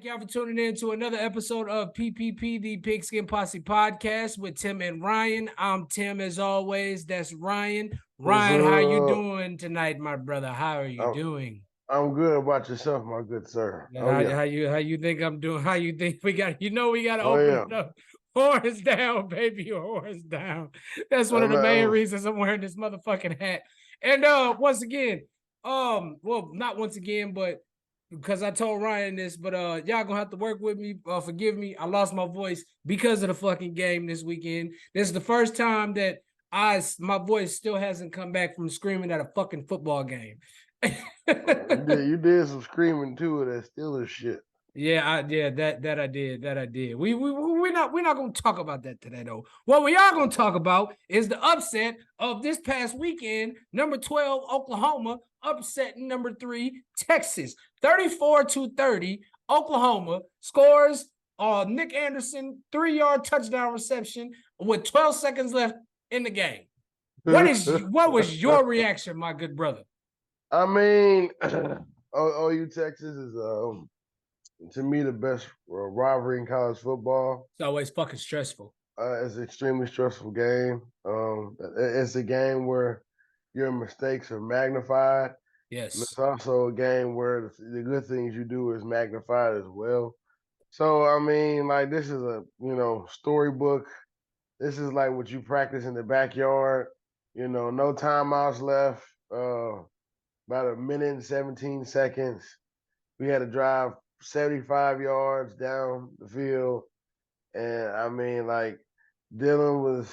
y'all for tuning in to another episode of PPP, the Pigskin Posse Podcast with Tim and Ryan. I'm Tim, as always. That's Ryan. Ryan, how you doing tonight, my brother? How are you doing? I'm good. About yourself, my good sir. How you think I'm doing? How you think we got? We got to open it up. Horns down, baby, horns down. That's one of the main reasons I'm wearing this motherfucking hat. And once again, well, not once again, but because I told Ryan this, but y'all gonna have to work with me. Forgive me, I lost my voice because of the fucking game this weekend. This is the first time that my voice still hasn't come back from screaming at a fucking football game. You did some screaming too of that Steelers shit. Yeah, I did. We're not gonna talk about that today though. What we are gonna talk about is the upset of this past weekend. Number 12, Oklahoma, upsetting number 3, Texas. 34-30. Oklahoma scores Nick Anderson 3-yard touchdown reception with 12 seconds left in the game. What was your reaction, my good brother? I mean, OU Texas is to me the best rivalry in college football. It's always fucking stressful. It's an extremely stressful game. It's a game where your mistakes are magnified. Yes. And it's also a game where the good things you do is magnified as well. So, I mean, like, this is a, storybook. This is like what you practice in the backyard. No timeouts left. About a minute and 17 seconds. We had to drive 75 yards down the field. And, I mean, like, Dylan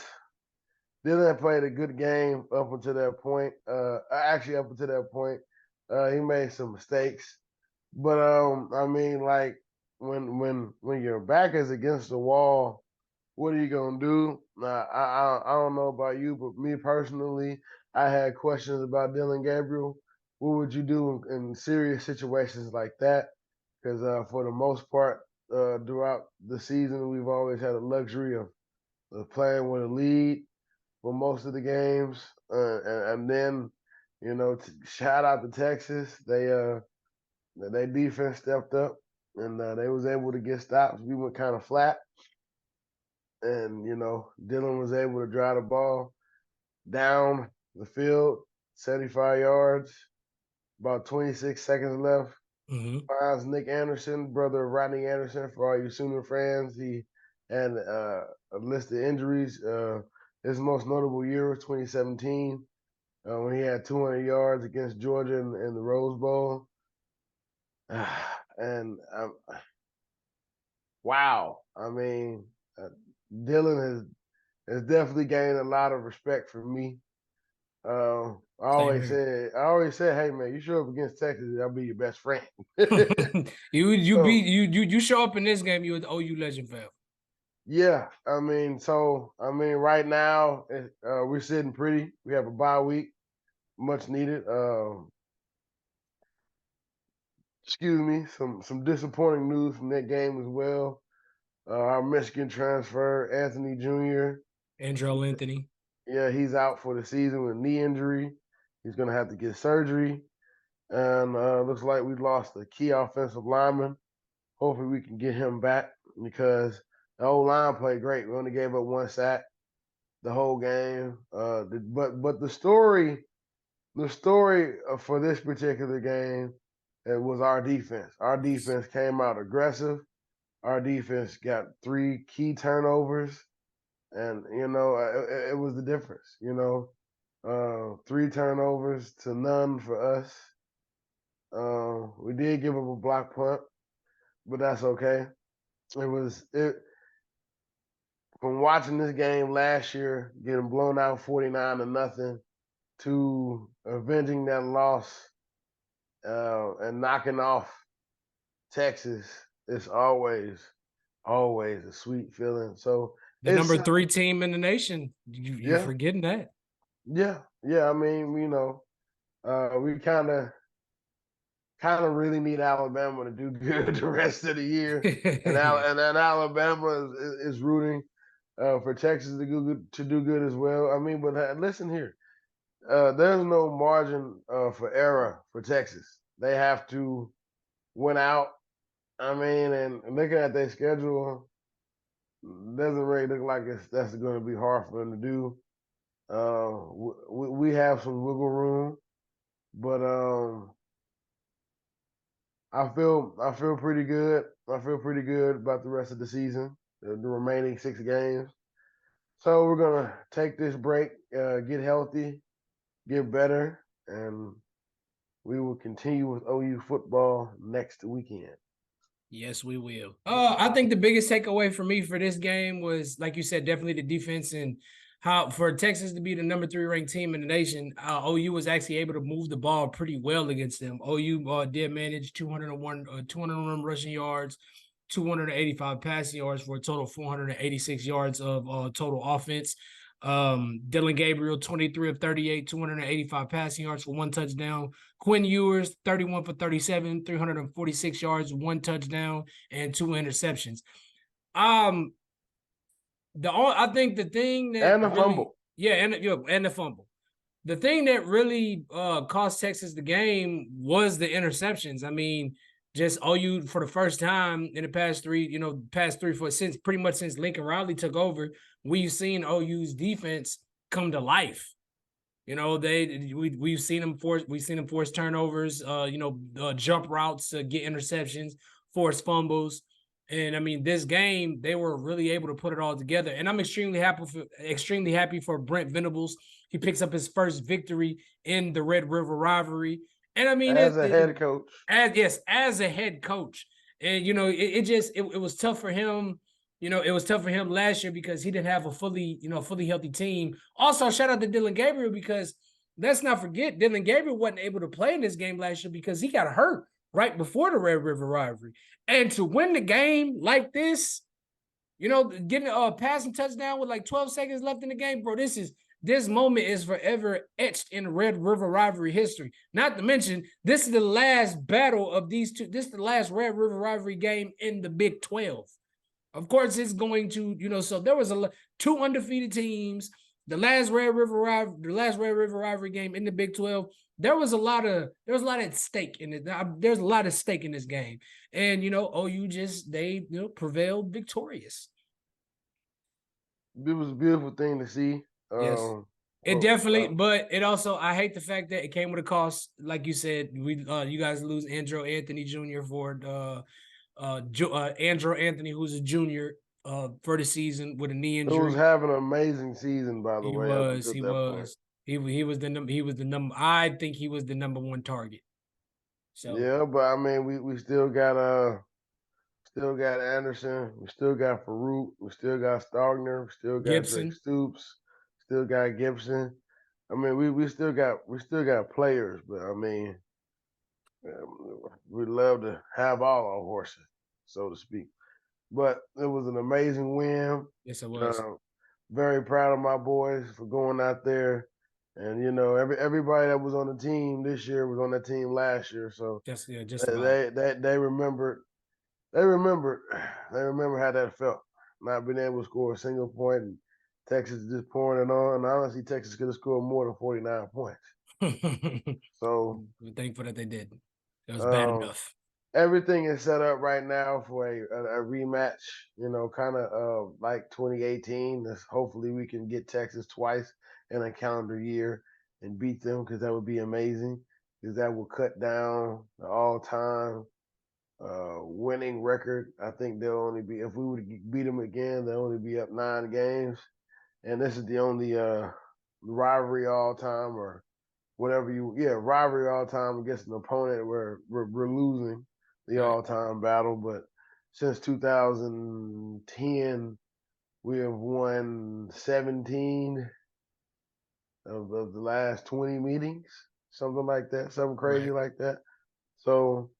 had played a good game up until that point. Actually, up until that point, he made some mistakes. But I mean, like when your back is against the wall, what are you gonna do? I don't know about you, but me personally, I had questions about Dylan Gabriel. What would you do in serious situations like that? Because for the most part, throughout the season, we've always had the luxury of playing with a lead for most of the games, and then shout out to Texas. They defense stepped up and they was able to get stops. We went kind of flat, and Dylan was able to drive the ball down the field, 75 yards, about 26 seconds left. Mm-hmm. Finds Nick Anderson, brother of Rodney Anderson, for all you Sooner fans. He had a list of injuries. His most notable year was 2017 when he had 200 yards against Georgia in the Rose Bowl. And wow, I mean, Dylan has definitely gained a lot of respect from me. I always said, hey man, you show up against Texas, I'll be your best friend. you show up in this game, you're the OU legend fam. Yeah, I mean, right now we're sitting pretty. We have a bye week, much needed. Excuse me, some disappointing news from that game as well. Our Michigan transfer, Anthony Jr. Andrell Anthony. Yeah, he's out for the season with a knee injury. He's going to have to get surgery. And looks like we lost a key offensive lineman. Hopefully we can get him back because the old line played great. We only gave up 1 sack the whole game. But the story for this particular game, it was our defense. Our defense came out aggressive. Our defense got 3 key turnovers, and it was the difference. 3 turnovers to none for us. We did give up a block punt, but that's okay. From watching this game last year, getting blown out 49-0, to avenging that loss and knocking off Texas, it's always a sweet feeling. So the number 3 team in the nation, you're forgetting that. Yeah. I mean, we kind of really need Alabama to do good the rest of the year, and then Alabama is rooting for Texas to do good as well. I mean, but listen here, there's no margin for error for Texas. They have to win out I mean, and looking at their schedule, doesn't really look like that's going to be hard for them to do. We have some wiggle room, but I feel pretty good. I feel pretty good about the rest of the season, the remaining 6 games. So we're gonna take this break, get healthy, get better, and we will continue with OU football next weekend. Yes, we will. I think the biggest takeaway for me for this game was, like you said, definitely the defense and how for Texas to be the number 3 ranked team in the nation, OU was actually able to move the ball pretty well against them. OU did manage 201 rushing yards, 285 passing yards for a total of 486 yards of total offense. Dylan Gabriel, 23 of 38, 285 passing yards for 1 touchdown. Quinn Ewers, 31 for 37, 346 yards, 1 touchdown, and 2 interceptions. I think the thing that and the fumble. Yeah, and the fumble. The thing that really cost Texas the game was the interceptions. I mean, just OU for the first time in the past 3, since pretty much since Lincoln Riley took over, we've seen OU's defense come to life. We've seen them force turnovers, jump routes to get interceptions, force fumbles. And I mean, this game, they were really able to put it all together. And I'm extremely happy for Brent Venables. He picks up his first victory in the Red River Rivalry. And I mean, as a head coach. As a head coach. And it was tough for him. It was tough for him last year because he didn't have a fully healthy team. Also, shout out to Dylan Gabriel, because let's not forget, Dylan Gabriel wasn't able to play in this game last year because he got hurt right before the Red River Rivalry. And to win the game like this, getting a passing touchdown with like 12 seconds left in the game, bro, this moment is forever etched in Red River Rivalry history. Not to mention, this is the last battle of these two. This is the last Red River Rivalry game in the Big 12. Of course, it's going to, so there was 2 undefeated teams. The last Red River Rivalry game in the Big 12. There was a lot at stake in it. There's a lot of stake in this game, and OU they prevailed victorious. It was a beautiful thing to see. Yes. It definitely, but it also, I hate the fact that it came with a cost. Like you said, you guys lose Andrew Anthony Jr. for Andrew Anthony, who's a junior for the season with a knee injury. He was having an amazing season, by the way. He was the number. I think he was the number 1 target. So yeah, but I mean, we still got Anderson, we still got Farouk, we still got Stogner, we still got Gibson. Drake Stoops, still got Gibson. I mean, we still got players, but I mean, we'd love to have all our horses, so to speak. But it was an amazing win. Yes, it was. Very proud of my boys for going out there, and everybody that was on the team this year was on that team last year. So they remembered how that felt, not being able to score a single point, and Texas just pouring it on. And honestly, Texas could have scored more than 49 points. So we're thankful that they did. It was bad enough. Everything is set up right now for a rematch, kind of like 2018. Hopefully we can get Texas twice in a calendar year and beat them, because that would be amazing, because that will cut down the all-time winning record. I think they'll only be, if we would beat them again, they'll only be up 9 games. And this is the only rivalry all-time, or whatever rivalry all-time against an opponent where we're losing the all-time battle. But since 2010, we have won 17 of the last 20 meetings, something like that, something crazy like that. So,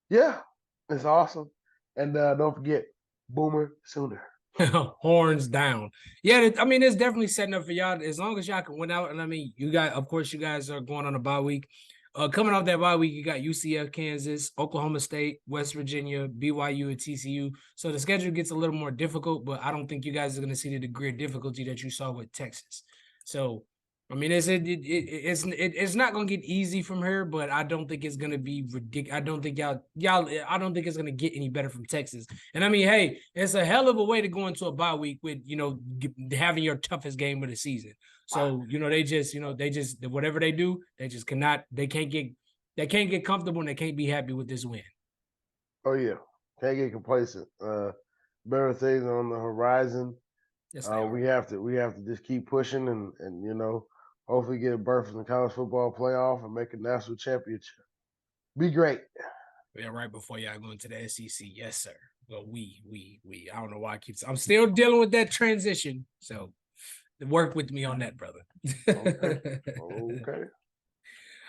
yeah, it's awesome. And don't forget, Boomer Sooner. Horns down. Yeah, I mean, it's definitely setting up for y'all. As long as y'all can win out, and I mean, you guys are going on a bye week. Coming off that bye week, you got UCF, Kansas, Oklahoma State, West Virginia, BYU, and TCU. So the schedule gets a little more difficult, but I don't think you guys are going to see the degree of difficulty that you saw with Texas. So I mean, it's not gonna get easy from her, but I don't think it's gonna be ridiculous. I don't think I don't think it's gonna get any better from Texas. And I mean, hey, it's a hell of a way to go into a bye week with having your toughest game of the season. So they just whatever they do, they can't get comfortable and they can't be happy with this win. Oh yeah, can't get complacent. Better things on the horizon. Yes, we have to just keep pushing and hopefully get a berth in the college football playoff and make a national championship. Be great. Yeah, right before y'all go into the SEC. Yes, sir. Well, we. I don't know why I'm still dealing with that transition. So work with me on that, brother. Okay.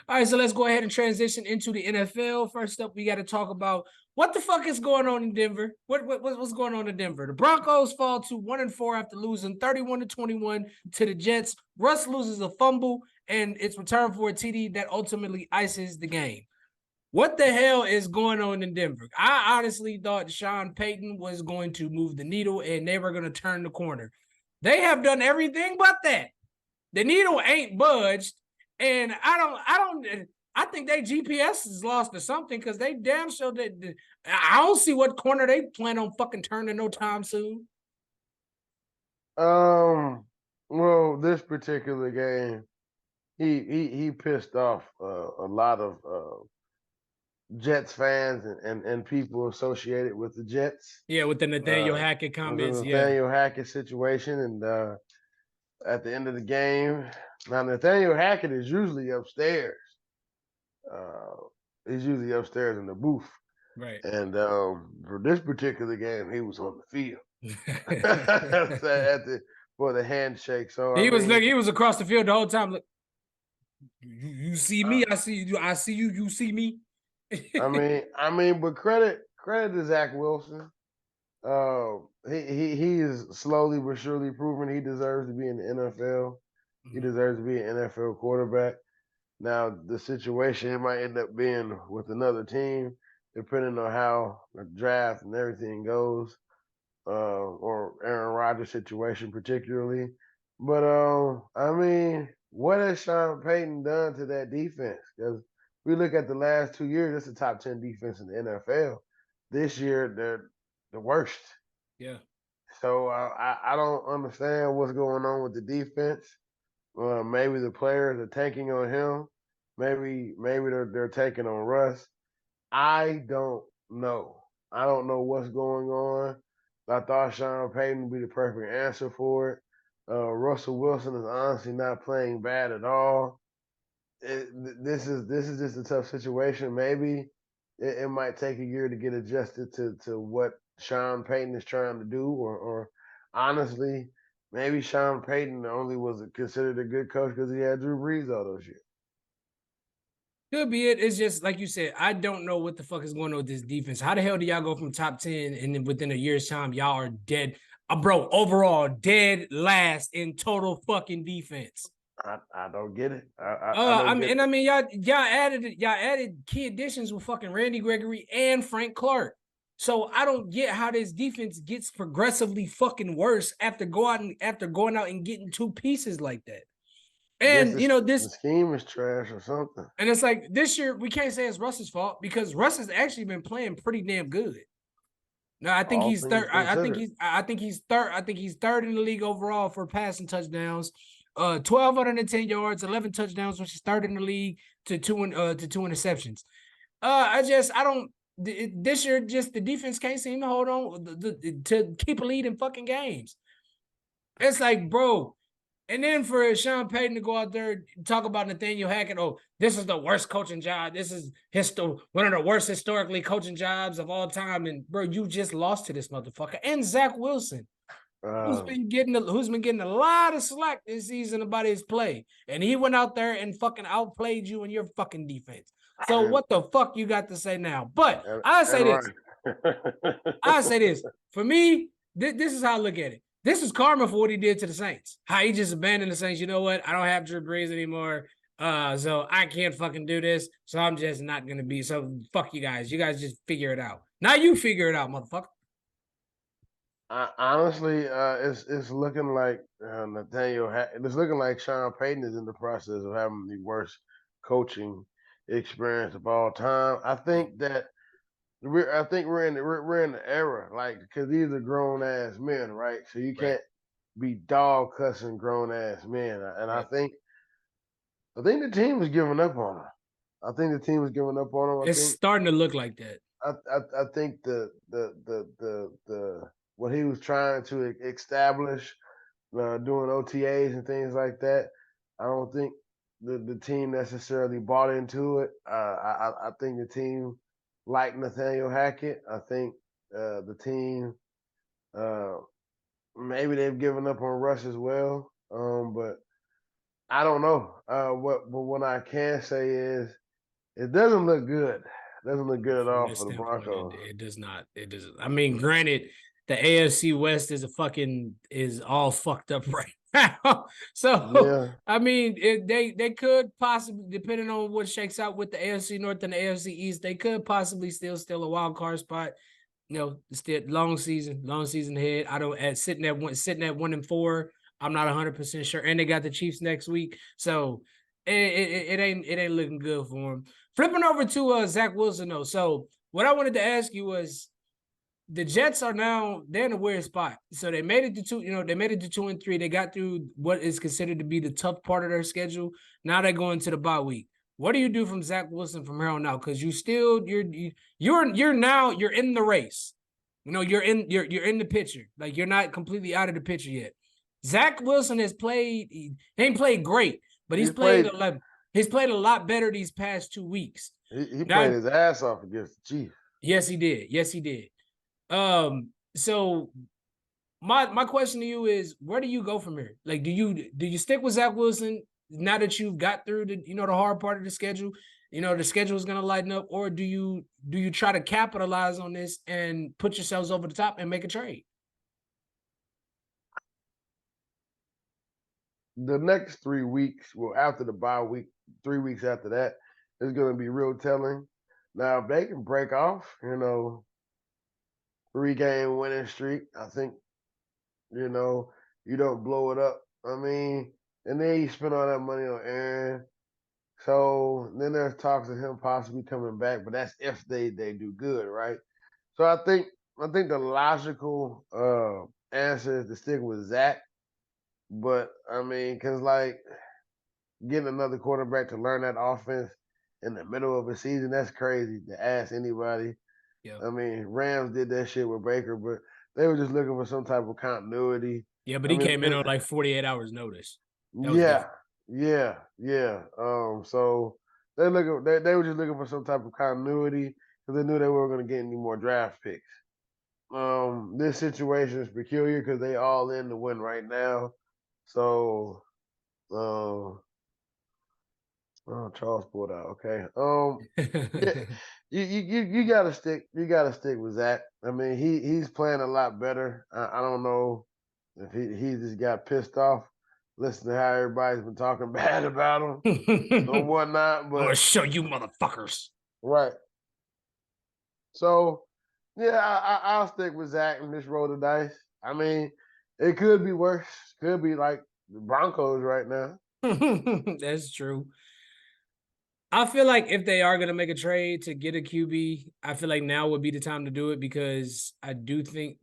All right, so let's go ahead and transition into the NFL. First up, we got to talk about what the fuck is going on in Denver. What's going on in Denver? The Broncos fall to 1-4 after losing 31-21 to the Jets. Russ loses a fumble and it's returned for a TD that ultimately ices the game. What the hell is going on in Denver? I honestly thought Sean Payton was going to move the needle and they were going to turn the corner. They have done everything but that. The needle ain't budged. And I think they GPS is lost or something because they damn sure that I don't see what corner they plan on fucking turning no time soon. Well, this particular game, he pissed off a lot of Jets fans and people associated with the Jets. Yeah, with the Nathaniel Hackett comments. The Nathaniel Hackett situation, and at the end of the game, now Nathaniel Hackett is usually upstairs. He's usually upstairs in the booth. Right. And for this particular game, he was on the field for the handshake. So he was across the field the whole time. Look, you see me, I see you. I see you. You see me. I mean, but credit to Zach Wilson. He is slowly but surely proving he deserves to be in the NFL. He deserves to be an NFL quarterback. Now, the situation might end up being with another team, depending on how the draft and everything goes, or Aaron Rodgers' situation particularly. But I mean, what has Sean Payton done to that defense? Because we look at the last 2 years, it's a top 10 defense in the NFL. This year, they're the worst. Yeah. So I don't understand what's going on with the defense. Maybe the players are tanking on him. Maybe they're taking on Russ. I don't know. I don't know what's going on. I thought Sean Payton would be the perfect answer for it. Russell Wilson is honestly not playing bad at all. This is just a tough situation. Maybe it might take a year to get adjusted to what Sean Payton is trying to do, or honestly, maybe Sean Payton only was considered a good coach because he had Drew Brees all those years. Could be it. It's just like you said, I don't know what the fuck is going on with this defense. How the hell do y'all go from top 10 and then within a year's time, y'all are dead? Bro, overall, dead last in total fucking defense. I don't get it. Y'all added key additions with fucking Randy Gregory and Frank Clark. So I don't get how this defense gets progressively fucking worse after going out and getting two pieces like that. And the scheme is trash or something. And it's like this year we can't say it's Russ's fault because Russ has actually been playing pretty damn good. No, I think he's third. I think he's third. I think he's third in the league overall for passing touchdowns. 1,210 yards, 11 touchdowns, which is third in the league to two interceptions. This year, just the defense can't seem to hold on to keep a lead in fucking games. It's like, bro. And then for Sean Payton to go out there and talk about Nathaniel Hackett, oh, this is the worst coaching job. This is one of the worst historically coaching jobs of all time. And bro, you just lost to this motherfucker. And Zach Wilson, who's been getting a lot of slack this season about his play. And he went out there and fucking outplayed you in your fucking defense. So what the fuck you got to say now? But I say this. For me, this is how I look at it. This is karma for what he did to the Saints. How he just abandoned the Saints. You know what? I don't have Drew Brees anymore. So I can't fucking do this. So I'm just not going to be. So fuck you guys. You guys just figure it out. Now you figure it out, motherfucker. Honestly, it's looking like it's looking like Sean Payton is in the process of having the worst coaching experience of all time. I think that we're in the era, like, because these are grown ass men, right? So you Right. can't be dog cussing grown ass men, and Right. I think the team is giving up on him. I think the team is giving up on him. It's starting to look like that. I think the what he was trying to establish, doing OTAs and things like that. I don't think the team necessarily bought into it. I think the team liked Nathaniel Hackett. I think the team, uh, maybe they've given up on Russ as well. But I don't know. But what I can say is it doesn't look good. It doesn't look good at From all this for the standpoint, Broncos. it does not. It doesn't. I mean, granted, the AFC West is all fucked up right now. So Yeah. I mean, they could possibly, depending on what shakes out with the AFC North and the AFC East, they could possibly still a wild card spot. You know, still long season ahead. I don't sitting at 1-4. I'm not 100% sure, and they got the Chiefs next week, so it ain't looking good for them. Flipping over to Zach Wilson though. So what I wanted to ask you was, the Jets are now, they're in a weird spot. So they made it to 2, they made it to 2-3. They got through what is considered to be the tough part of their schedule. Now they're going to the bye week. What do you do from Zach Wilson from here on out? Because you're in the race. You're in the picture. Like, you're not completely out of the picture yet. Zach Wilson he ain't played great, but he's played a lot better these past 2 weeks. He Now, played his ass off against the Chiefs. yes, he did. Yes, he did. So my question to you is, where do you go from here? Like, do you stick with Zach Wilson now that you've got through the hard part of the schedule? The schedule is going to lighten up, or do you try to capitalize on this and put yourselves over the top and make a trade? The next 3 weeks, well, after the bye week, 3 weeks after that, is going to be real telling. Now, if they can break off, 3-game winning streak, I think, you don't blow it up. I mean, and then you spend all that money on Aaron. So then there's talks of him possibly coming back, but that's if they do good, right? So I think the logical answer is to stick with Zach. But I mean, because, like, getting another quarterback to learn that offense in the middle of a season, that's crazy to ask anybody. Yeah. I mean, Rams did that shit with Baker, but they were just looking for some type of continuity. Yeah, but he came in on like 48 hours notice. Yeah. So they were just looking for some type of continuity because they knew they weren't going to get any more draft picks. This situation is peculiar because they all in to win right now. So, Charles pulled out. Okay. Yeah, you gotta stick. You gotta stick with Zach. I mean, he's playing a lot better. I don't know if he just got pissed off. Listen to how everybody's been talking bad about him or whatnot. But I'm gonna show you motherfuckers. Right. So, yeah, I'll stick with Zach and just roll the dice. I mean, it could be worse. Could be like the Broncos right now. That's true. I feel like if they are going to make a trade to get a QB, I feel like now would be the time to do it, because I do think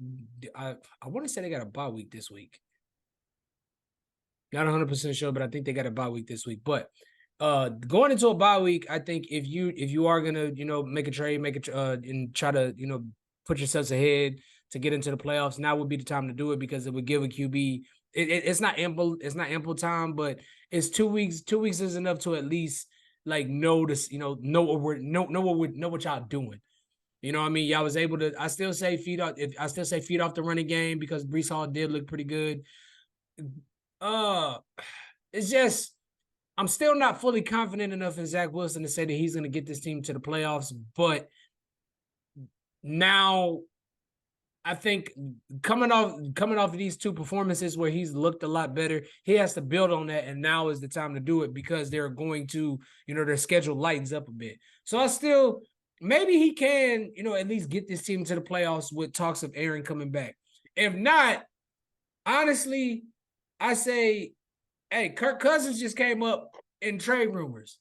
I want to say they got a bye week this week. Not 100% sure, but I think they got a bye week this week. But going into a bye week, I think if you are gonna make a trade, and try to put yourselves ahead to get into the playoffs, now would be the time to do it, because it would give a QB. It's not ample time, but it's 2 weeks. 2 weeks is enough to at least know this, know what y'all doing. You know what I mean? Y'all was able to. I still say feed off the running game, because Breece Hall did look pretty good. It's just, I'm still not fully confident enough in Zach Wilson to say that he's going to get this team to the playoffs. But now, I think coming off of these 2 performances where he's looked a lot better, he has to build on that, and now is the time to do it, because they're going to, their schedule lightens up a bit. So maybe he can, at least get this team to the playoffs with talks of Aaron coming back. If not, honestly, I say, hey, Kirk Cousins just came up in trade rumors.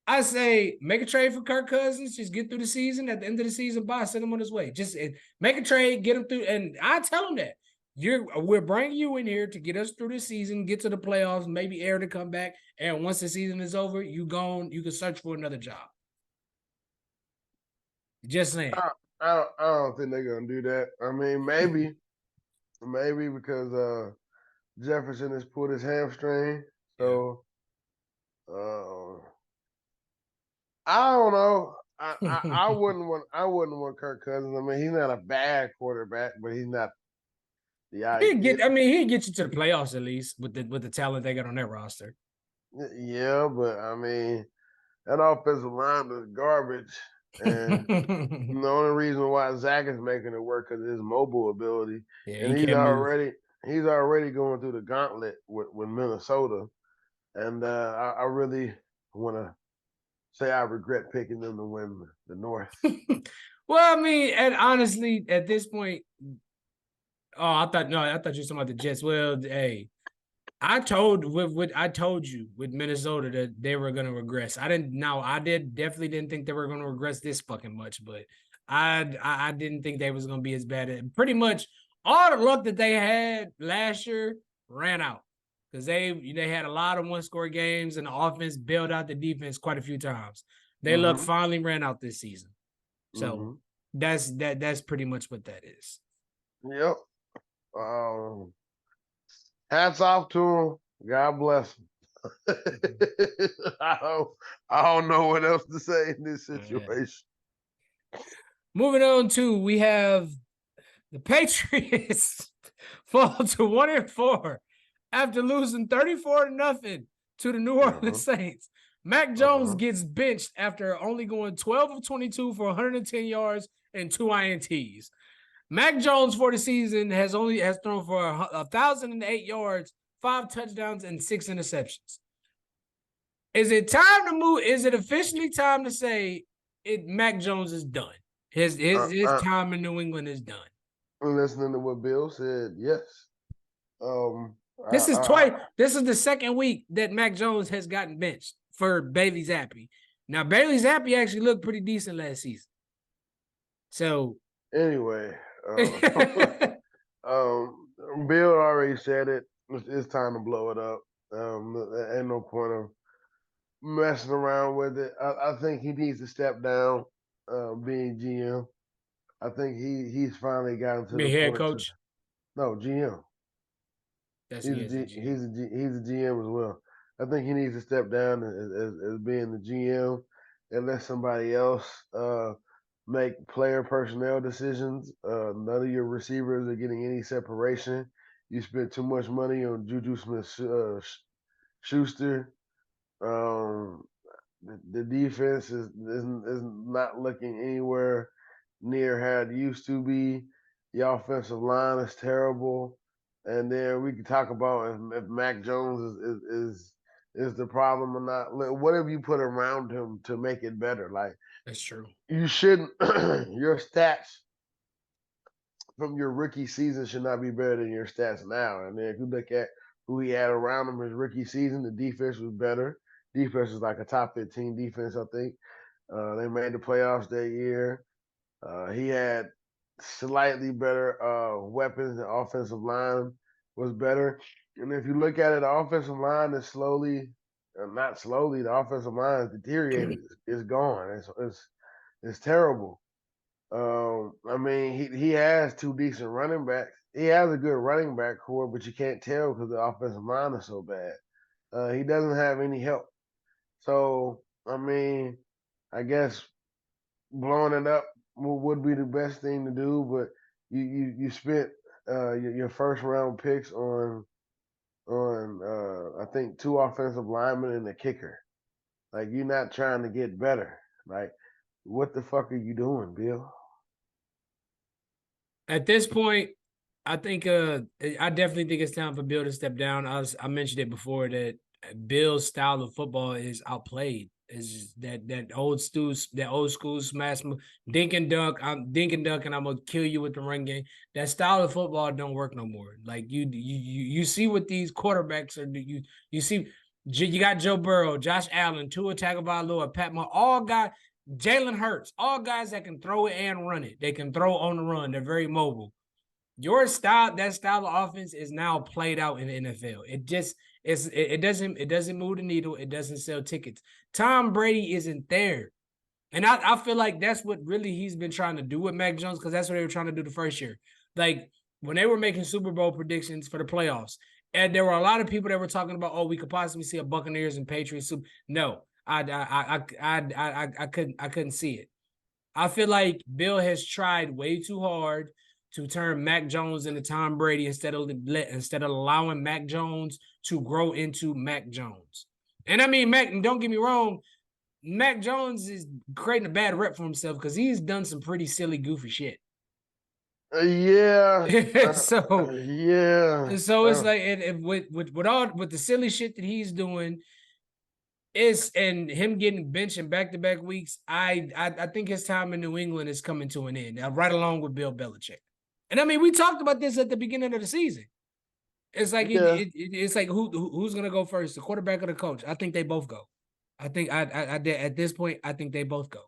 I say make a trade for Kirk Cousins. Just get through the season. At the end of the season, send him on his way. Just make a trade, get him through. And I tell him that we're bringing you in here to get us through the season, get to the playoffs, maybe Aaron to come back. And once the season is over, you can search for another job. Just saying. I don't think they're gonna do that. I mean, maybe because Jefferson has pulled his hamstring. So I don't know. I wouldn't want Kirk Cousins. I mean, he's not a bad quarterback, but he's not the he'd get you to the playoffs at least with the talent they got on their roster. Yeah, but I mean, that offensive line is garbage. And the only reason why Zach is making it work is his mobile ability. Yeah, and he's already going through the gauntlet with Minnesota. And I really want to say I regret picking them to win the North. Well, I mean, and honestly, at this point, I thought you were talking about the Jets. Well, hey, I told you with Minnesota that they were going to regress. I definitely didn't think they were going to regress this fucking much, but I didn't think they was going to be as bad. Pretty much all the luck that they had last year ran out because they had a lot of one-score games and the offense bailed out the defense quite a few times. Their luck finally ran out this season. So that's pretty much what that is. Yep. Hats off to him. God bless him. I don't know what else to say in this situation. Moving on to, we have the Patriots fall to 1-4 after losing 34-0 to the New Orleans Saints. Mac Jones gets benched after only going 12 of 22 for 110 yards and 2 INTs. Mac Jones for the season has thrown for 1,008 yards, 5 touchdowns, and 6 interceptions. Is it time to move? Is it officially time to say Mac Jones is done? His time in New England is done. Listening to what Bill said, yes. This is the second week that Mac Jones has gotten benched for Bailey Zappi. Now, Bailey Zappi actually looked pretty decent last season. So anyway, Bill already said it. It's time to blow it up. There ain't no point of messing around with it. I think he needs to step down, being GM. I think he's finally gotten to the head coach. No, GM. He's a GM as well. I think he needs to step down as being the GM and let somebody else make player personnel decisions. None of your receivers are getting any separation. You spent too much money on Juju Smith-Schuster. The defense is not looking anywhere near how it used to be. The offensive line is terrible. And then we can talk about if Mac Jones is the problem or not. What have you put around him to make it better? Like, that's true. You shouldn't. Your stats from your rookie season should not be better than your stats now. And then if you look at who he had around him his rookie season, the defense was better. Defense was like a top 15 defense, I think. They made the playoffs that year. He had slightly better weapons. The offensive line was better. And if you look at it, the offensive line is not slowly, the offensive line is deteriorated. It's gone. It's terrible. I mean, he has 2 decent running backs. He has a good running back core, but you can't tell because the offensive line is so bad. He doesn't have any help. So, I mean, I guess blowing it up would be the best thing to do, but you spent your first round picks on I think 2 offensive linemen and a kicker. Like, you're not trying to get better. Like, what the fuck are you doing, Bill? At this point, I think I definitely think it's time for Bill to step down. I mentioned it before that Bill's style of football is outplayed It's just that old school smash, dink and dunk. I'm dink and dunk, and I'm gonna kill you with the run game. That style of football don't work no more. Like you see what these quarterbacks are. You see, you got Joe Burrow, Josh Allen, Tua Tagovailoa, Pat Mahomes, all guys. Jalen Hurts, all guys that can throw it and run it. They can throw on the run. They're very mobile. Your style, that style of offense is now played out in the NFL. It doesn't move the needle. It doesn't sell tickets. Tom Brady isn't there. And I feel like that's what really he's been trying to do with Mac Jones, because that's what they were trying to do the first year. Like when they were making Super Bowl predictions for the playoffs, and there were a lot of people that were talking about, oh, we could possibly see a Buccaneers and Patriots Super. No, I couldn't see it. I feel like Bill has tried way too hard to turn Mac Jones into Tom Brady instead of allowing Mac Jones to grow into Mac Jones. And I mean, don't get me wrong, Mac Jones is creating a bad rep for himself because he's done some pretty silly, goofy shit. Yeah. So it's like with the silly shit that he's doing, and him getting benched in back-to-back weeks, I think his time in New England is coming to an end, right along with Bill Belichick. And I mean, we talked about this at the beginning of the season. It's like it's like who's gonna go first, the quarterback or the coach? I think they both go. I think at this point, I think they both go.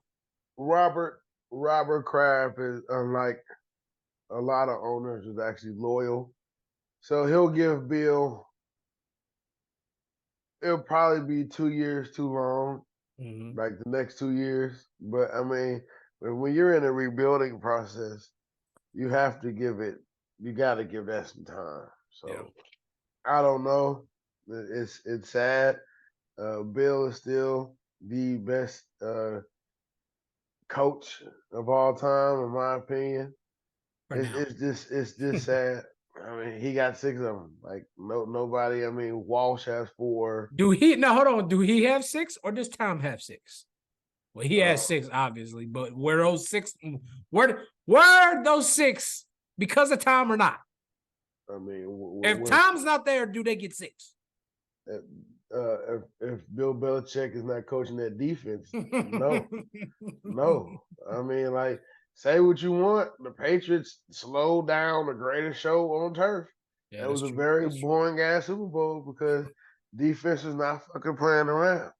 Robert Kraft is, unlike a lot of owners, is actually loyal. So he'll give Bill, it'll probably be 2 years too long, like the next 2 years. But I mean, when you're in a rebuilding process, you got to give that some time. So I don't know. It's sad. Bill is still the best coach of all time, in my opinion. It's just sad. I mean, he got 6 of them. Like nobody. I mean, Walsh has 4. Hold on. Do he have 6 or does Tom have 6? Well, he has 6, obviously, but were those 6? Were those 6 because of Tom or not? I mean, if Tom's not there, do they get 6? If Bill Belichick is not coaching that defense, no. I mean, like, say what you want, the Patriots slowed down the greatest show on turf. Yeah, that was a very boring ass Super Bowl because defense is not fucking playing around.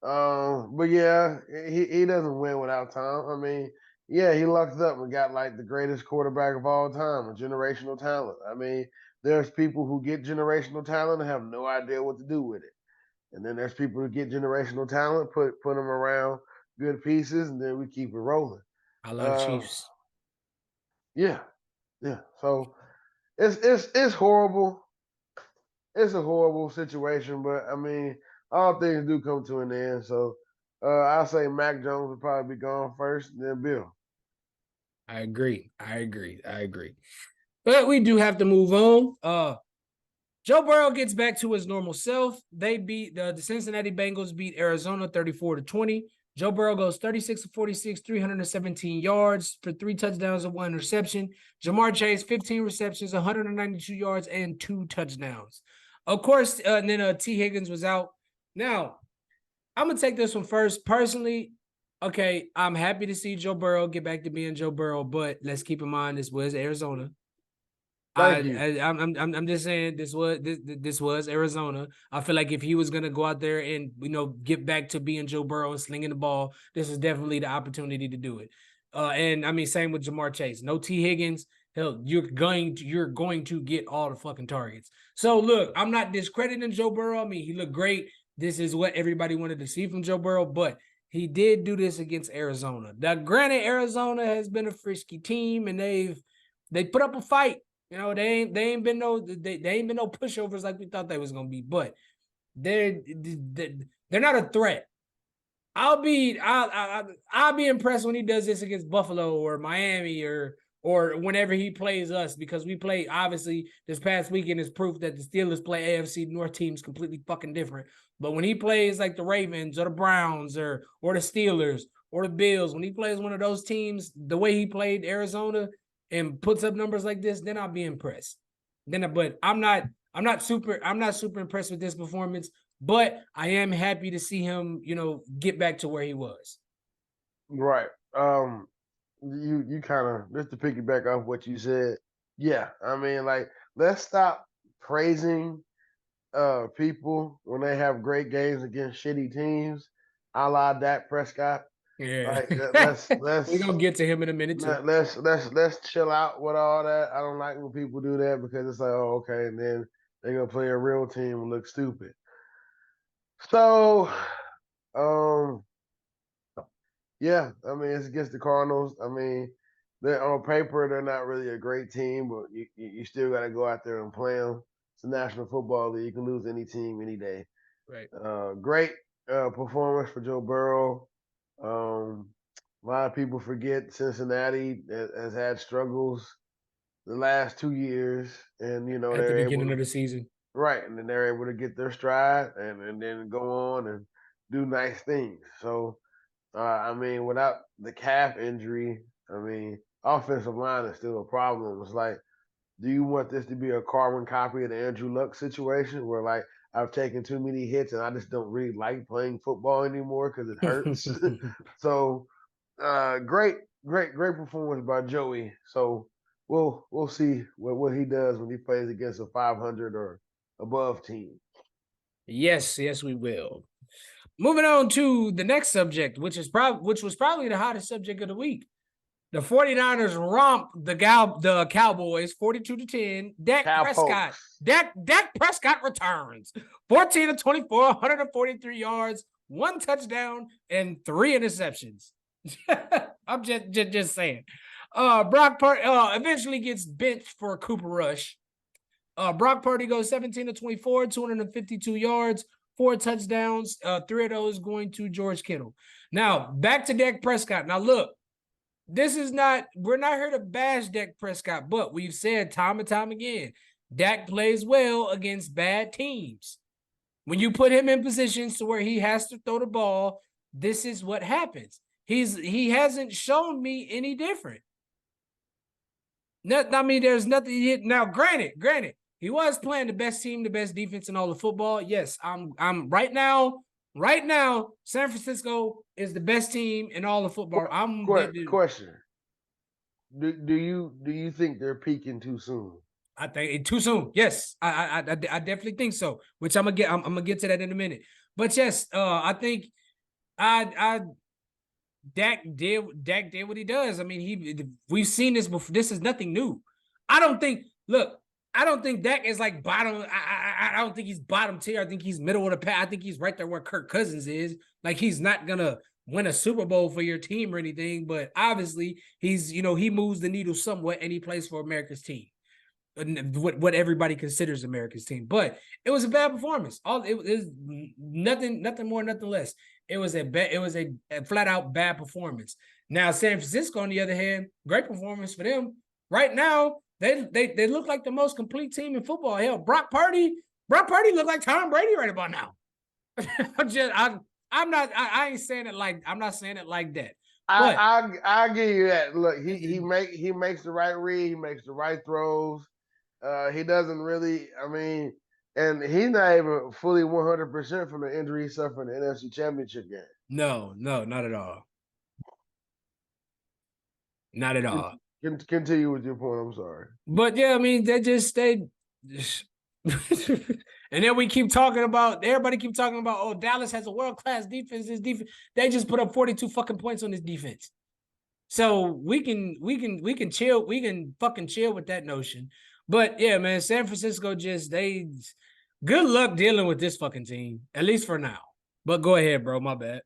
But yeah, he doesn't win without Tom. I mean, yeah, he lucked up and got like the greatest quarterback of all time, a generational talent. I mean, there's people who get generational talent and have no idea what to do with it. And then there's people who get generational talent, put them around good pieces, and then we keep it rolling. I love Chiefs. Yeah. So it's horrible. It's a horrible situation, but I mean, all things do come to an end. So I'll say Mac Jones will probably be gone first, and then Bill. I agree. But we do have to move on. Joe Burrow gets back to his normal self. They beat the Cincinnati Bengals beat Arizona 34-20. Joe Burrow goes 36-46, 317 yards for 3 touchdowns and 1 interception. Jamar Chase, 15 receptions, 192 yards, and 2 touchdowns. Of course, and then T. Higgins was out. Now, I'm going to take this one first. Personally, okay, I'm happy to see Joe Burrow get back to being Joe Burrow, but let's keep in mind this was Arizona. I'm just saying this was Arizona. I feel like if he was gonna go out there and get back to being Joe Burrow and slinging the ball, this is definitely the opportunity to do it. And I mean, same with Jamar Chase. No T. Higgins. Hell, you're going to get all the fucking targets. So look, I'm not discrediting Joe Burrow. I mean, he looked great. This is what everybody wanted to see from Joe Burrow, but he did do this against Arizona. Now, granted, Arizona has been a frisky team, and they put up a fight. They ain't been no pushovers like we thought they was gonna be, but they're not a threat. I'll be impressed when he does this against Buffalo or Miami or whenever he plays us, because we play, obviously this past weekend is proof that the Steelers play AFC North teams completely fucking different. But when he plays like the Ravens or the Browns or the Steelers or the Bills, when he plays one of those teams, the way he played Arizona and puts up numbers like this, then I'll be impressed. But I'm not super impressed with this performance. but I am happy to see him, get back to where he was. Right. You kind of, just to piggyback off what you said. Yeah, I mean, like, let's stop praising people when they have great games against shitty teams, a la Dak Prescott. Yeah, Like, let's we're gonna get to him in a minute too. let's chill out with all that. I don't like when people do that because it's like, oh, okay, and then they're gonna play a real team and look stupid. So, um, yeah, I mean, it's against the Cardinals. I mean, they're on paper they're not really a great team, but you still got to go out there and play them. It's the National Football League. You can lose any team any day. Right. Great performance for Joe Burrow. A lot of people forget Cincinnati has had struggles the last 2 years, and At the they're able beginning to, of the season. right, and then they're able to get their stride and then go on and do nice things. So I mean, without the calf injury, I mean, offensive line is still a problem. It's like, do you want this to be a carbon copy of the Andrew Luck situation where, like, I've taken too many hits and I just don't really like playing football anymore because it hurts? So, great performance by Joey. So we'll see what he does when he plays against a 500 or above team. Yes, we will. Moving on to the next subject, which was probably the hottest subject of the week. The 49ers romped the Cowboys 42-10. Dak Prescott returns. 14 of 24, 143 yards, 1 touchdown, and 3 interceptions. I'm just saying. Brock Purdy eventually gets benched for Cooper Rush. Brock Purdy goes 17 of 24, 252 yards, 4 touchdowns, 3 of those going to George Kittle. Now, back to Dak Prescott. Now, look, we're not here to bash Dak Prescott, but we've said time and time again, Dak plays well against bad teams. When you put him in positions to where he has to throw the ball, this is what happens. He hasn't shown me any different. I mean, there's nothing. Now, granted, he was playing the best team, the best defense in all of football. Yes, I'm right now. San Francisco is the best team in all of football. Question: Do you think they're peaking too soon? I think too soon. Yes, I definitely think so. Which I'm gonna get to that in a minute. But yes, I think Dak did what he does. I mean, we've seen this before. This is nothing new. I don't think Dak is like bottom. I don't think he's bottom tier. I think he's middle of the pack. I think he's right there where Kirk Cousins is. Like, he's not gonna win a Super Bowl for your team or anything, but obviously he's, he moves the needle somewhat and he plays for America's team. What everybody considers America's team. But it was a bad performance. It was nothing more, nothing less. It was a flat out bad performance. Now, San Francisco, on the other hand, great performance for them. Right now, they look like the most complete team in football. Hell, Brock Purdy look like Tom Brady right about now. I ain't saying it like, I'm not saying it like that. I give you that. Look, he makes the right read, he makes the right throws. He doesn't really, I mean, and he's not even fully 100% from the injury he suffered in the NFC Championship game. No, not at all. Not at all. Continue with your point. I'm sorry. But yeah, I mean, and then we keep talking about, everybody keep talking about, oh, Dallas has a world-class defense. This defense, they just put up 42 fucking points on this defense. So we can chill, we can fucking chill with that notion. But yeah, man, San Francisco good luck dealing with this fucking team, at least for now. But go ahead, bro. My bad.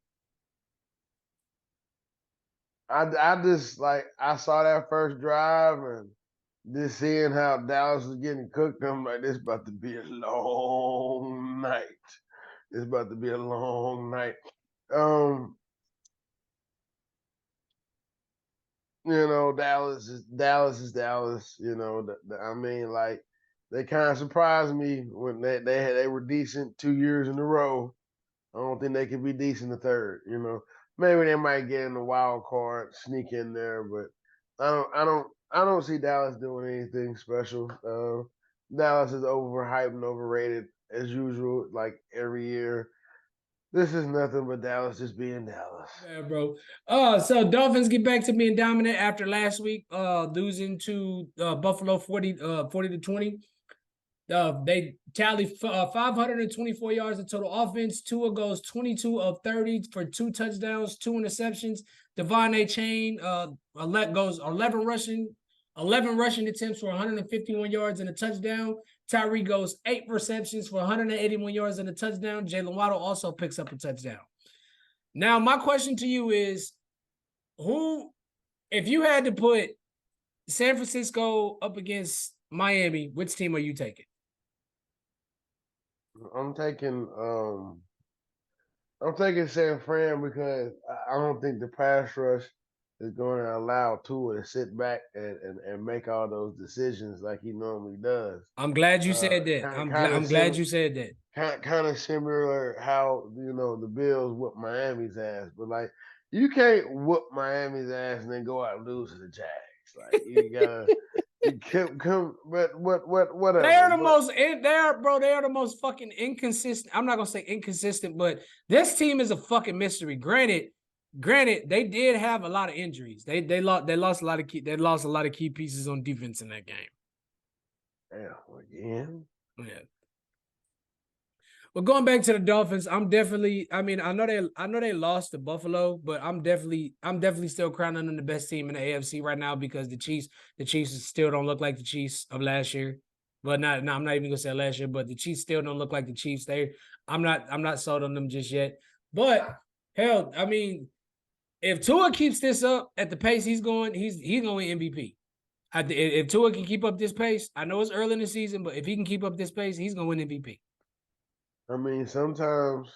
I just, like, I saw that first drive and just seeing how Dallas was getting cooked. I'm like, this about to be a long night. It's about to be a long night. Dallas is Dallas. I mean, like, they kind of surprised me when they were decent 2 years in a row. I don't think they can be decent the third. Maybe they might get in the wild card, sneak in there, but I don't see Dallas doing anything special. Dallas is overhyped and overrated as usual, like every year. This is nothing but Dallas just being Dallas. Yeah, bro. So Dolphins get back to being dominant after last week, losing to Buffalo 40 to 20. They tally 524 yards of total offense. Tua goes 22 of 30 for 2 touchdowns, 2 interceptions. Devon Chain goes 11 rushing attempts for 151 yards and a touchdown. Tyree goes 8 receptions for 181 yards and a touchdown. Jalen Waddle also picks up a touchdown. Now, my question to you is, if you had to put San Francisco up against Miami, which team are you taking? I'm taking San Fran because I don't think the pass rush is going to allow Tua to sit back and make all those decisions like he normally does. I'm glad you said that. I'm glad you said that. Kind of similar how the Bills whoop Miami's ass, but like you can't whoop Miami's ass and then go out and lose to the Jags. Like you gotta. Whatever. They are the most fucking inconsistent. I'm not gonna say inconsistent, but this team is a fucking mystery. Granted, they did have a lot of injuries. They lost a lot of key pieces on defense in that game. Yeah, again. Yeah. But going back to the Dolphins, I know they lost to Buffalo, but I'm definitely still crowning them the best team in the AFC right now because the Chiefs still don't look like the Chiefs of last year. But I'm not even gonna say last year, but the Chiefs still don't look like the Chiefs. I'm not sold on them just yet. But hell, I mean, if Tua keeps this up at the pace he's going, he's going to win MVP. If Tua can keep up this pace, I know it's early in the season, but if he can keep up this pace, he's going to win MVP. I mean, sometimes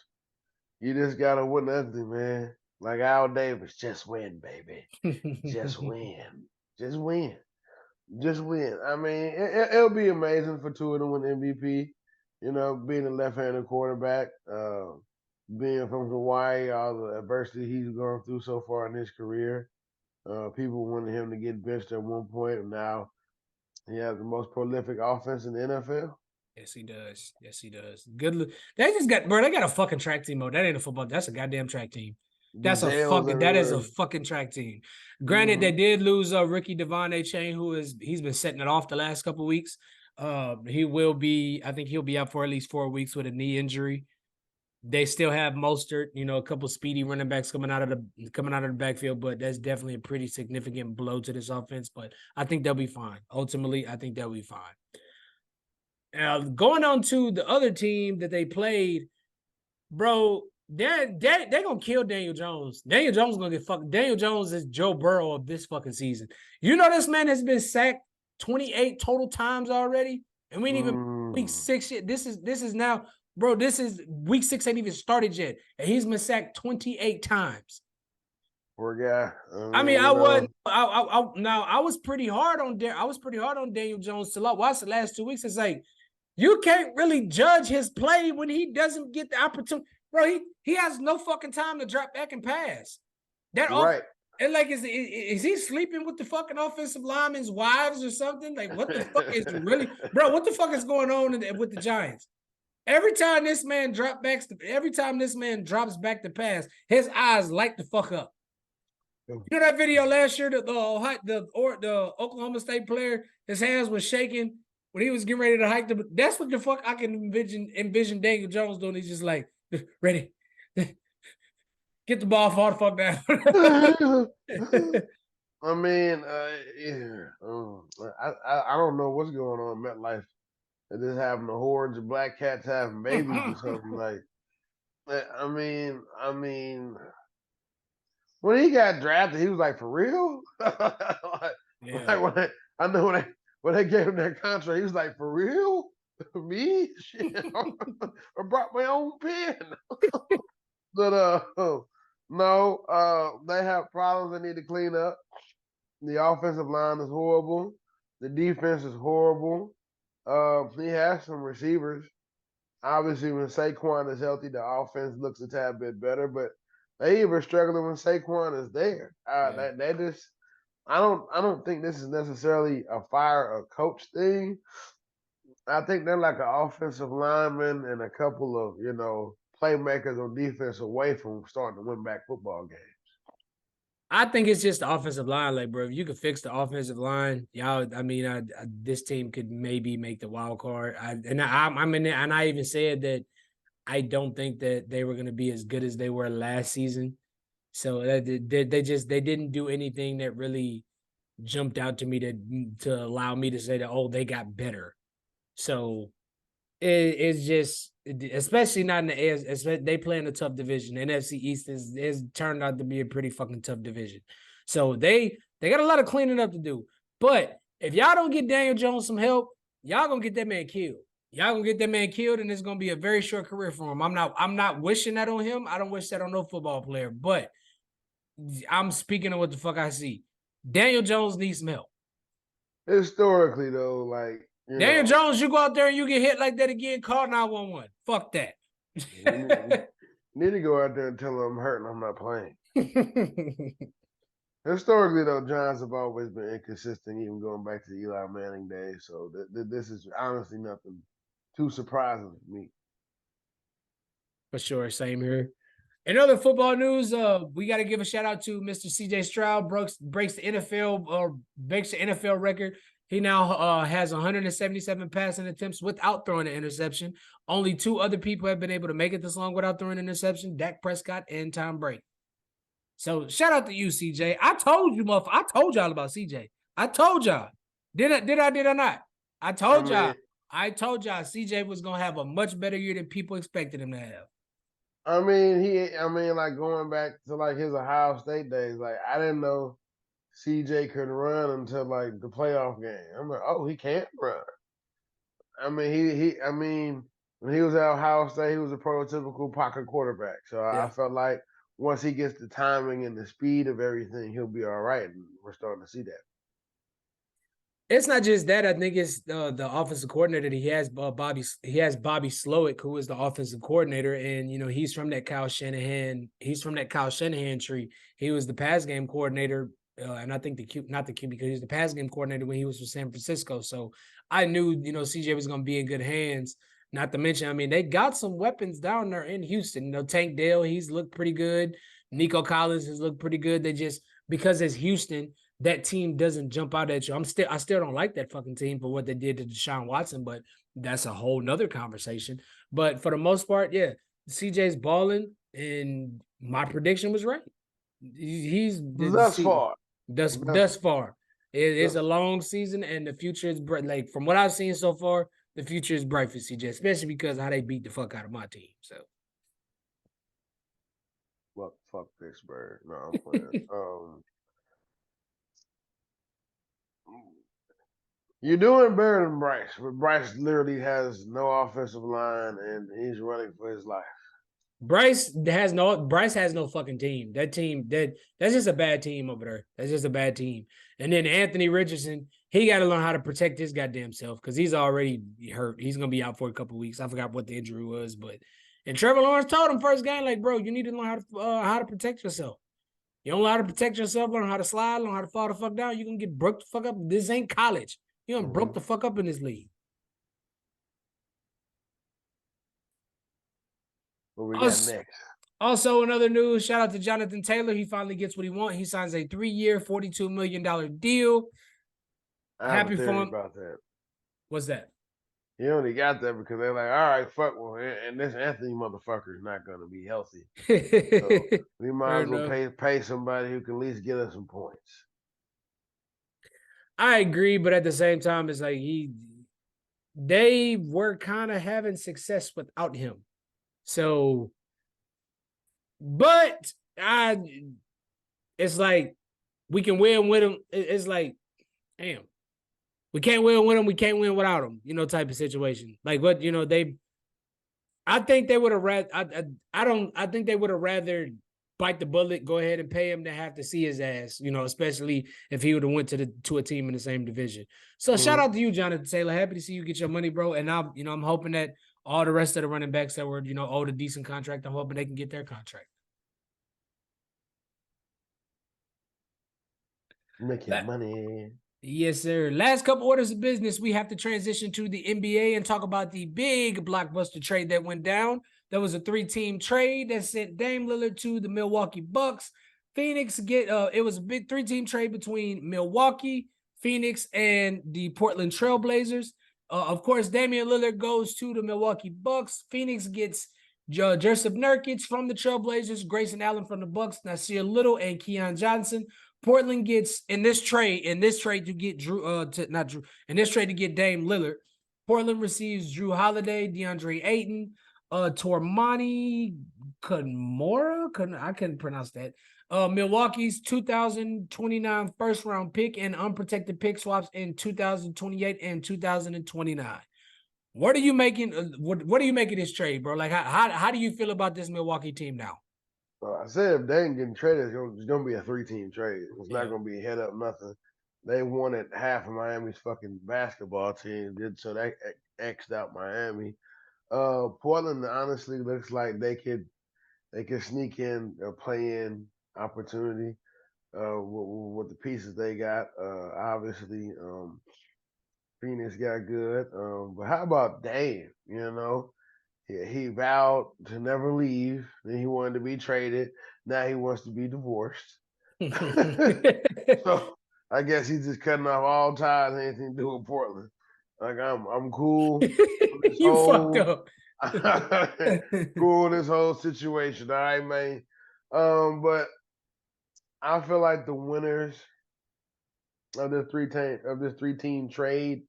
you just gotta win nothing, man. Like Al Davis, just win, baby. Just win. Just win. Just win. I mean, it'll be amazing for Tua to win MVP. Being a left-handed quarterback, being from Hawaii, all the adversity he's gone through so far in his career. People wanted him to get benched at one point, and now he has the most prolific offense in the NFL. Yes, he does. Yes, he does. Good. They got a fucking track team mode. That ain't a football. That's a goddamn track team. That is a fucking track team. Granted, they did lose rookie Devon Chain, he's been setting it off the last couple of weeks. I think he'll be out for at least 4 weeks with a knee injury. They still have Mostert, a couple speedy running backs coming out of the backfield, but that's definitely a pretty significant blow to this offense. But I think they'll be fine. Ultimately, I think they'll be fine. Going on to the other team that they played, bro, they're gonna kill Daniel Jones. Daniel Jones is gonna get fucked. Daniel Jones is Joe Burrow of this fucking season. This man has been sacked 28 total times already, and we ain't even week 6 yet. This is now, bro. This is week 6 ain't even started yet, and he's been sacked 28 times. Poor guy. I was pretty hard on Daniel Jones till I watched the last 2 weeks. It's like, you can't really judge his play when he doesn't get the opportunity. Bro, he has no fucking time to drop back and pass. Right. And like, is he sleeping with the fucking offensive linemen's wives or something? Like, what the fuck is really, bro? What the fuck is going on with the Giants? Every time this man drops back to pass, his eyes light the fuck up. You know that video last year that the Oklahoma State player, his hands were shaking when he was getting ready to hike that's what the fuck I can envision Daniel Jones doing. He's just like, ready, get the ball, fall the fuck down. I mean, I don't know what's going on in MetLife. They're just having the hordes of black cats having babies or something. Like, I mean, when he got drafted, he was like, for real? I know when they gave him that contract, he was like, for real? Me? Shit. I brought my own pen. But no, they have problems they need to clean up. The offensive line is horrible. The defense is horrible. He has some receivers. Obviously, when Saquon is healthy, the offense looks a tad bit better, but they even struggling when Saquon is there. They just, I don't think this is necessarily a fire a coach thing. I think they're like an offensive lineman and a couple of, playmakers on defense away from starting to win back football games. I think it's just the offensive line, like, bro. If you could fix the offensive line, y'all. I mean, this team could maybe make the wild card. I'm in there, and I even said that I don't think that they were going to be as good as they were last season. So they didn't do anything that really jumped out to me to allow me to say that they got better. So it's just, especially not in the AFC. They play in a tough division. The NFC East is turned out to be a pretty fucking tough division. So they got a lot of cleaning up to do. But if y'all don't get Daniel Jones some help, y'all gonna get that man killed. Y'all gonna get that man killed, and it's gonna be a very short career for him. I'm not wishing that on him. I don't wish that on no football player. But I'm speaking of what the fuck I see. Daniel Jones needs some help. Historically, though, like Daniel Jones, you go out there and you get hit like that again, call 911. Fuck that. Need to go out there and tell him I'm hurt and I'm not playing. Historically, though, Giants have always been inconsistent, even going back to the Eli Manning days. So this is honestly nothing too surprising to me. For sure, same here. In other football news, we got to give a shout out to Mr. CJ Stroud. Breaks the NFL record. He now has 177 passing attempts without throwing an interception. Only 2 other people have been able to make it this long without throwing an interception: Dak Prescott and Tom Brady. So shout out to you, CJ. I told you, motherfucker. I told y'all about CJ. I told y'all. Did I not? I told y'all. I told y'all CJ was gonna have a much better year than people expected him to have. Like going back to like his Ohio State days, like I didn't know CJ could run until like the playoff game. I'm like, oh, he can't run. When he was at Ohio State, he was a prototypical pocket quarterback. So I felt like once he gets the timing and the speed of everything, he'll be all right. And we're starting to see that. It's not just that. I think it's the offensive coordinator that he has, Bobby Slowick, who is the offensive coordinator, and he's from that Kyle Shanahan. He's from that Kyle Shanahan tree. He was the pass game coordinator, and I think not the QB, because he was the pass game coordinator when he was with San Francisco. So I knew CJ was going to be in good hands. Not to mention, they got some weapons down there in Houston. Tank Dell, he's looked pretty good. Nico Collins has looked pretty good. They just, because it's Houston, that team doesn't jump out at you. I still don't like that fucking team for what they did to Deshaun Watson, but that's a whole nother conversation. But for the most part, yeah, CJ's balling, and my prediction was right. He's thus far. It's a long season, and the future is bright. Like, from what I've seen so far, the future is bright for CJ, especially because of how they beat the fuck out of my team. So, well, fuck Pittsburgh. No, I'm playing. You're doing better than Bryce, but Bryce literally has no offensive line, and he's running for his life. Bryce has no fucking team. That's just a bad team over there. That's just a bad team. And then Anthony Richardson, he got to learn how to protect his goddamn self, because he's already hurt. He's gonna be out for a couple of weeks. I forgot what the injury was, and Trevor Lawrence told him first game, like, bro, you need to learn how to protect yourself. You don't know how to protect yourself, learn how to slide, learn how to fall the fuck down. You're gonna get broke the fuck up. This ain't college. You done broke the fuck up in this league. What we got next? Also, in other news, shout out to Jonathan Taylor. He finally gets what he wants. He signs a 3-year, $42 million deal. Happy for him about that. What's that? He only got that because they're like, all right, fuck, well, and this Anthony motherfucker is not going to be healthy. So we might as well pay somebody who can at least get us some points. I agree, but at the same time, it's like they were kind of having success without him. So, but it's like we can win with him. It's like, damn, we can't win with him. We can't win without him. Type of situation. Like, what I think they would have I think they would have rather bite the bullet, go ahead and pay him than have to see his ass. Especially if he would have went to a team in the same division. So shout out to you, Jonathan Taylor. Happy to see you get your money, bro. And I'm hoping that all the rest of the running backs that were, owed a decent contract, I'm hoping they can get their contract. Making money. Yes, sir. Last couple orders of business, we have to transition to the NBA and talk about the big blockbuster trade that went down. There was a 3-team trade that sent Dame Lillard to the Milwaukee Bucks. Phoenix it was a big 3-team trade between Milwaukee, Phoenix, and the Portland Trailblazers. Of course, Damian Lillard goes to the Milwaukee Bucks. Phoenix gets Joseph Nurkic from the Trailblazers, Grayson Allen from the Bucks, Nasir Little, and Keon Johnson. Portland gets in this trade to get to get Dame Lillard. Portland receives Jrue Holliday, DeAndre Ayton, Tormani Kanmora. I couldn't pronounce that. Milwaukee's 2029 first round pick and unprotected pick swaps in 2028 and 2029. What are you making? What do you make of this trade, bro? Like, how do you feel about this Milwaukee team now? I said if they ain't getting traded, it's going to be a 3-team trade. It's not going to be head up nothing. They wanted half of Miami's fucking basketball team, so they X'd out Miami. Portland honestly looks like they could sneak in a play-in opportunity with the pieces they got. Obviously, Phoenix got good. But how about Dame? You know, he vowed to never leave. Then he wanted to be traded. Now he wants to be divorced. So I guess he's just cutting off all ties, anything to do with Portland. Like I'm cool. You fucked up. Cool in this whole situation. All right, man. But I feel like the winners of this 3-team trade,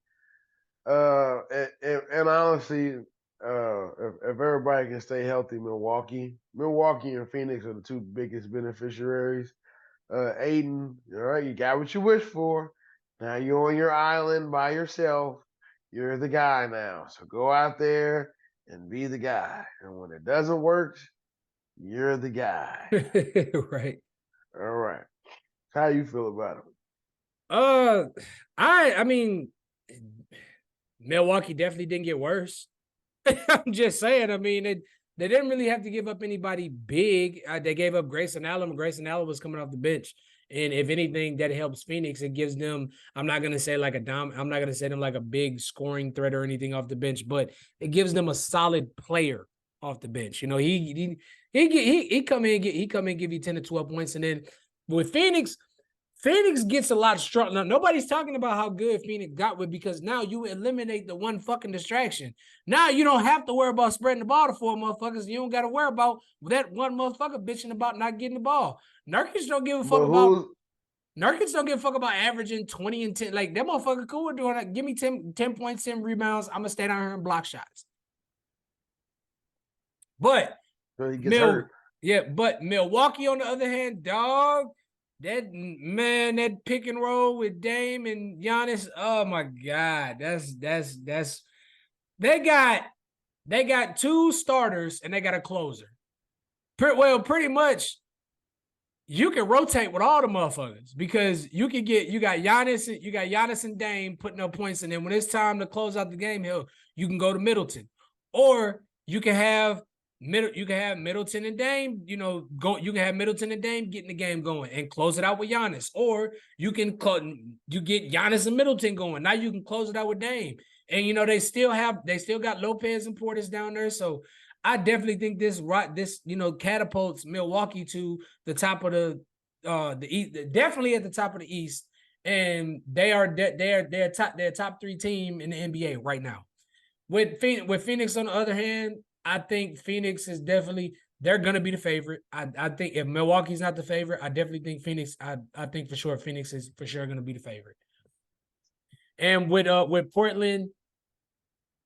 and honestly, if everybody can stay healthy, Milwaukee and Phoenix are the two biggest beneficiaries. Aiden, all right, you got what you wish for. Now you're on your island by yourself. You're the guy now. So go out there and be the guy. And when it doesn't work, you're the guy. Right. All right. How you feel about it? I mean, Milwaukee definitely didn't get worse. I'm just saying. I mean, they didn't really have to give up anybody big. They gave up Grayson Allen. Grayson Allen was coming off the bench. And if anything, that helps Phoenix. It gives them, I'm not going to say like I'm not going to say them like a big scoring threat or anything off the bench, but it gives them a solid player off the bench. You know, he come in, give you 10 to 12 points. And then with Phoenix gets a lot of strong. Now, nobody's talking about how good Phoenix got with, because now you eliminate the one fucking distraction. Now you don't have to worry about spreading the ball to 4 motherfuckers. You don't got to worry about that one motherfucker bitching about not getting the ball. Nurkic don't give a fuck about. Nurkic don't give a fuck about averaging 20 and 10. Like, that motherfucker cool doing that. Give me 10 points, 10 rebounds. I'm gonna stay down here and block shots. But he gets hurt. Yeah, but Milwaukee on the other hand, dog. That pick and roll with Dame and Giannis, oh my God, that's they got 2 starters and they got a closer. Pretty much, you can rotate with all the motherfuckers, because you got Giannis and Dame putting up points, and then when it's time to close out the game, you can go to Middleton, or you can have Middleton and Dame, you can have Middleton and Dame getting the game going and close it out with Giannis. Or you get Giannis and Middleton going. Now you can close it out with Dame. And they still got Lopez and Portis down there. So I definitely think this catapults Milwaukee to the top of the East, definitely at the top of the East. And they're top 3 team in the NBA right now. With Phoenix on the other hand, I think Phoenix is they're going to be the favorite. I think if Milwaukee's not the favorite, I definitely think Phoenix, I think for sure Phoenix is for sure going to be the favorite. And with Portland,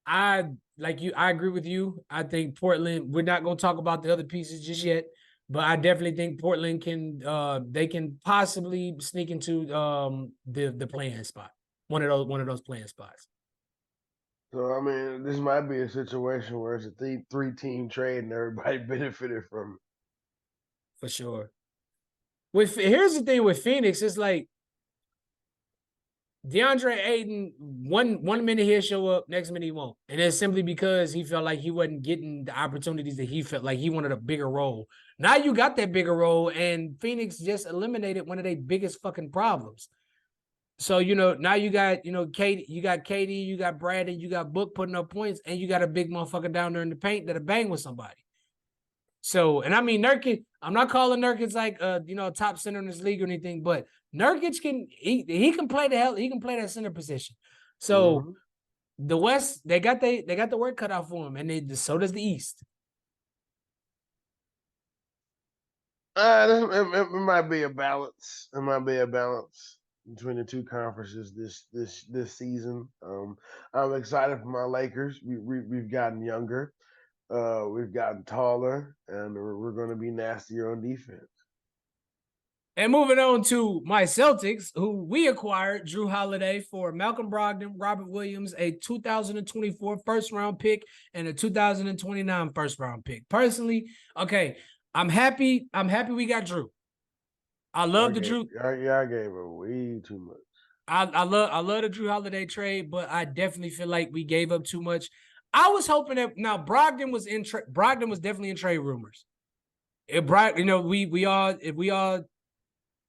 I agree with you. I think Portland, we're not going to talk about the other pieces just yet, but I definitely think Portland they can possibly sneak into the play-in spot. One of those play-in spots. So, I mean, this might be a situation where it's a 3-team trade and everybody benefited from it. For sure. Here's the thing with Phoenix, it's like DeAndre Ayton, one minute he'll show up, next minute he won't. And it's simply because he felt like he wasn't getting the opportunities that he felt like he wanted a bigger role. Now you got that bigger role, and Phoenix just eliminated one of their biggest fucking problems. So, now you got, KD, you got Brad, and you got Book putting up points, and you got a big motherfucker down there in the paint that'll bang with somebody. So, and I mean, Nurkic, I'm not calling Nurkic like a top center in this league or anything, but Nurkic he can play that center position. So the West, they got the work cut out for him, and so does the East. It might be a balance. It might be a balance between the two conferences this season. I'm excited for my Lakers. We've gotten younger, we've gotten taller, and we're going to be nastier on defense. And moving on to my Celtics, who we acquired Jrue Holliday for Malcolm Brogdon, Robert Williams, a 2024 first-round pick, and a 2029 first-round pick. Personally, okay, I'm happy we got Jrue. I love the Jrue. I gave her way too much. I love the Jrue Holiday trade, but I definitely feel like we gave up too much. I was hoping that now Brogdon was definitely in trade rumors.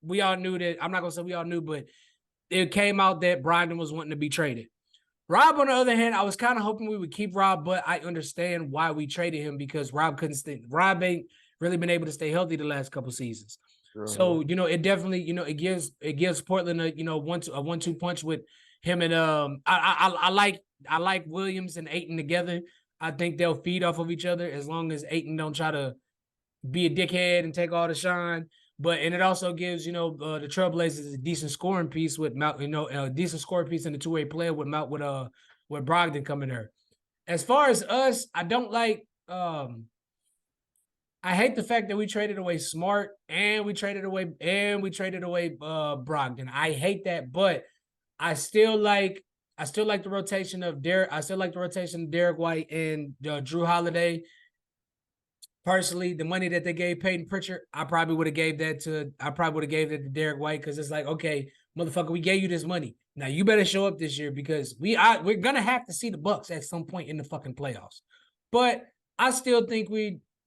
We all knew that. I'm not gonna say we all knew, but it came out that Brogdon was wanting to be traded. Rob, on the other hand, I was kind of hoping we would keep Rob, but I understand why we traded him because Rob ain't really been able to stay healthy the last couple seasons. So, it definitely, it gives Portland a 1-2 punch with him and I like Williams and Ayton together. I think they'll feed off of each other as long as Ayton don't try to be a dickhead and take all the shine. And it also gives, the Trailblazers a decent scoring piece with a decent scoring piece in the two-way player with Brogdon coming there. As far as us, I don't like I hate the fact that we traded away Smart and we traded away Brogdon. I hate that, but I still like the rotation of Derek. I still like the rotation of Derek White and Jrue Holiday. Personally, the money that they gave Peyton Pritchard, I probably would have gave that to Derek White because it's like, okay, motherfucker, we gave you this money. Now you better show up this year because we're gonna have to see the Bucks at some point in the fucking playoffs. But I still think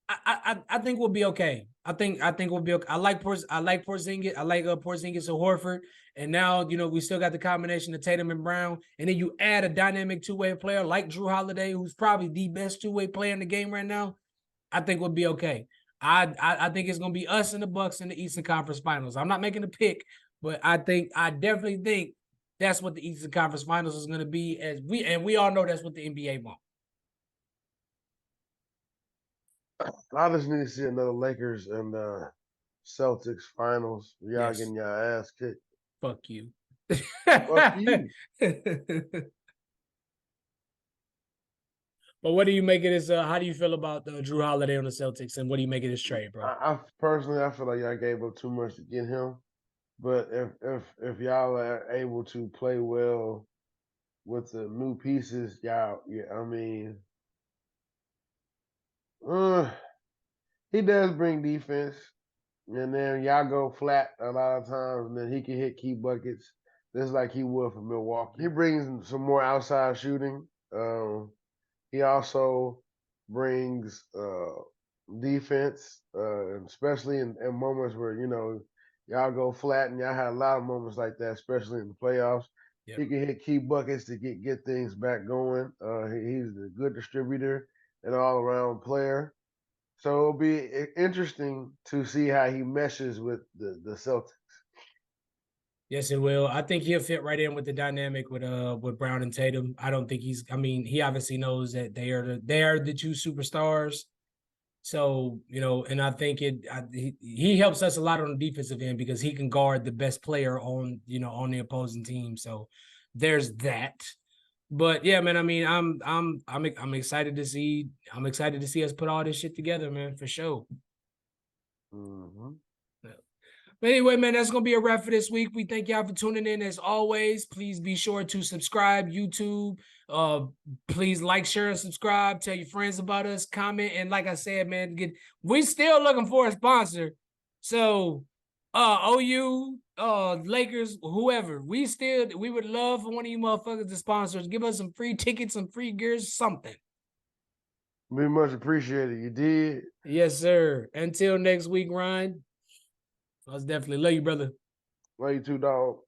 I think we'll be okay. I think we'll be okay. I like Porzingis. I like Porzingis and Horford. And now, we still got the combination of Tatum and Brown. And then you add a dynamic two-way player like Jrue Holiday, who's probably the best two-way player in the game right now. I think we'll be okay. I think it's gonna be us and the Bucks in the Eastern Conference Finals. I'm not making a pick, but I definitely think that's what the Eastern Conference Finals is gonna be. We all know that's what the NBA wants. I just need to see another Lakers and Celtics finals. Y'all getting your ass kicked. Fuck you. Fuck you. But what do you make of this? How do you feel about Jrue Holiday on the Celtics, and what do you make of this trade, bro? I personally, I feel like y'all gave up too much to get him. But if y'all are able to play well with the new pieces, y'all, I mean, he does bring defense, and then y'all go flat a lot of times, and then he can hit key buckets just like he would for Milwaukee. He brings some more outside shooting. He also brings defense, especially in moments where, y'all go flat, and y'all had a lot of moments like that, especially in the playoffs. Yep. He can hit key buckets to get things back going. He's a good distributor and all-around player. So it'll be interesting to see how he meshes with the Celtics. Yes, it will. I think he'll fit right in with the dynamic with Brown and Tatum. I don't think he obviously knows that they are the two superstars. So, and I think he helps us a lot on the defensive end because he can guard the best player on the opposing team. So there's that. But yeah, man, I mean, I'm excited to see us put all this shit together, man, for sure. Mm-hmm. But anyway, man, that's going to be a wrap for this week. We thank y'all for tuning in as always. Please be sure to subscribe, YouTube. Please like, share, and subscribe. Tell your friends about us, comment. And like I said, man, we're still looking for a sponsor. So, OU, Lakers, whoever, we would love for one of you motherfuckers to sponsor us. Give us some free tickets, some free gears, something. Be much appreciated. You did. Yes, sir. Until next week, Ryan. I was definitely love you, brother. Love you too, dog.